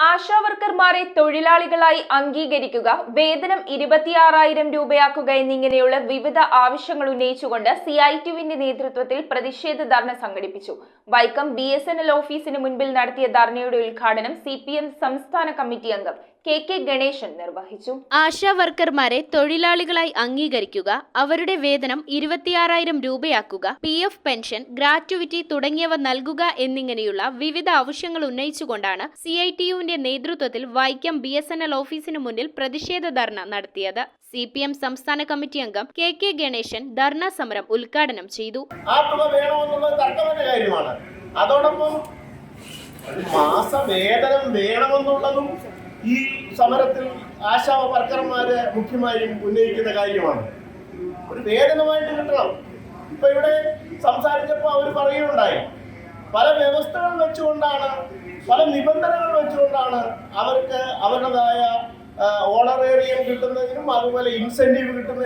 ആശാവർക്കർമാരെ തൊഴിലാളികളായി അംഗീകരിക്കുക, വേതനം 26,000 രൂപയാക്കുക എന്നിങ്ങനെയുള്ള വിവിധ ആവശ്യങ്ങൾ ഉന്നയിച്ചുകൊണ്ട് CITUവിന്റെ നേതൃത്വത്തിൽ പ്രതിഷേധ ധർണ സംഘടിപ്പിച്ചു. വൈക്കം BSNL ഓഫീസിന് മുൻപിൽ നടത്തിയ ധർണയുടെ ഉദ്ഘാടനം CPM സംസ്ഥാന കമ്മിറ്റി അംഗം KK ഗണേശൻ നിർവഹിച്ചു. ആശാവർക്കർമാരെ തൊഴിലാളികളായി അംഗീകരിക്കുക, അവരുടെ വേതനം 26,000 രൂപയാക്കുക, PF പെൻഷൻ, ഗ്രാറ്റുവിറ്റി തുടങ്ങിയവ നൽകുക എന്നിങ്ങനെയുള്ള വിവിധ ആവശ്യങ്ങൾ ഉന്നയിച്ചുകൊണ്ടാണ് CITUവിന്റെ നേതൃത്വത്തിൽ വൈക്കം BSNL ഓഫീസിന് മുന്നിൽ പ്രതിഷേധ ധർണ നടത്തിയത്. CPM സംസ്ഥാന കമ്മിറ്റി അംഗം KK ഗണേശൻ ധർണ സമരം ഉദ്ഘാടനം ചെയ്തു. അതോടൊപ്പം മാസവേതനം വേണമെന്നുള്ളതും ഈ സമരത്തിൽ ആശാ വർക്കർമാര് മുഖ്യമായും ഉന്നയിക്കുന്ന കാര്യമാണ്. ഒരു വേതനമായിട്ട് കിട്ടണം. ഇപ്പൊ ഇവിടെ സംസാരിച്ചപ്പോൾ അവർ പറയുകയുണ്ടായി, പല വ്യവസ്ഥകൾ വെച്ചുകൊണ്ടാണ്, പല നിബന്ധനകൾ വെച്ചുകൊണ്ടാണ് അവർക്ക് അവരുടേതായ ഓണറേറിയം കിട്ടുന്നതിനും അതുപോലെ ഇൻസെന്റീവ് കിട്ടുന്ന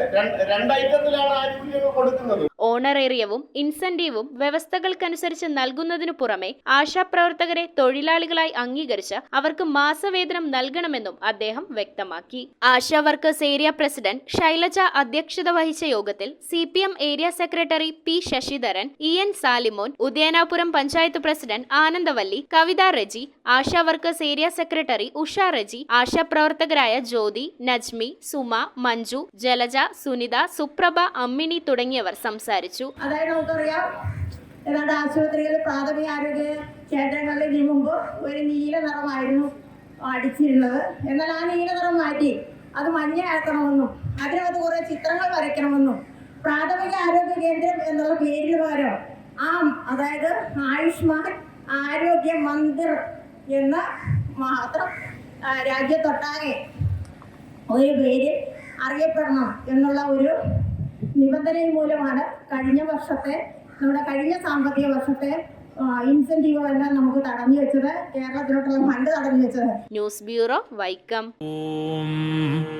രണ്ടൈറ്റത്തിലാണ് ആനുകൂല്യങ്ങൾ കൊടുക്കുന്നത്. ഓണറേറിയവും ഇൻസെന്റീവും വ്യവസ്ഥകൾക്കനുസരിച്ച് നൽകുന്നതിനു പുറമെ ആശാപ്രവർത്തകരെ തൊഴിലാളികളായി അംഗീകരിച്ച് അവർക്ക് മാസവേതനം നൽകണമെന്നും അദ്ദേഹം വ്യക്തമാക്കി. ASHA workers area president Shailaja അധ്യക്ഷത വഹിച്ച യോഗത്തിൽ CPM area secretary P Sasidharan, EN Salimon, Udayanapuram panchayat president Anandavalli, Kavitha Reji, ASHA workers area secretary Usha Reji, ആശാപ്രവർത്തകരായ ജ്യോതി, നജ്മി, സുമ, മഞ്ജു, ജലജ, സുനിത, സുപ്രഭ, അമ്മിണി തുടങ്ങിയവർ സംസാരിച്ചു. അതായത് നമുക്കറിയാം, ഏതാണ്ട് ആശുപത്രികളിൽ പ്രാഥമിക ആരോഗ്യ കേന്ദ്രങ്ങളിൽ ഇതിനു മുമ്പ് ഒരു നീല നിറമായിരുന്നു അടിച്ചിരുന്നത്. എന്നാൽ ആ നീല നിറം മാറ്റി അത് മഞ്ഞയാക്കണമെന്നും അതിനകത്ത് കുറെ ചിത്രങ്ങൾ വരയ്ക്കണമെന്നും പ്രാഥമിക ആരോഗ്യ കേന്ദ്രം എന്നുള്ള പേരിന് പകരം അതായത് ആയുഷ്മാൻ ആരോഗ്യ മന്ദിർ എന്ന മാത്രം രാജ്യത്തൊട്ടാകെ ഒരു പേര് അറിയപ്പെടണം എന്നുള്ള ഒരു നിബന്ധന മൂലമാണ് നമ്മുടെ കഴിഞ്ഞ സാമ്പത്തിക വർഷത്തെ ഇൻസെന്റീവ് എല്ലാം നമുക്ക് തടഞ്ഞു വെച്ചത്, കേരളത്തിലോട്ടുള്ള ഫണ്ട് തടഞ്ഞു വെച്ചത്. News bureau, Vaikom. ഓം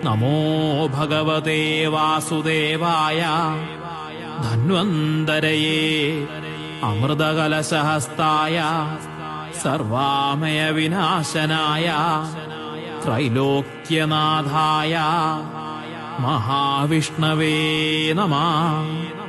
നമോ ഭഗവതേ വാസുദേവായ ധന്വന്തരയേ അമൃതകലശഹസ്തായ സർവാമയ വിനാശനായ ത്രൈലോക്യനാഥായ മഹാവിഷ്ണവേ നമഃ.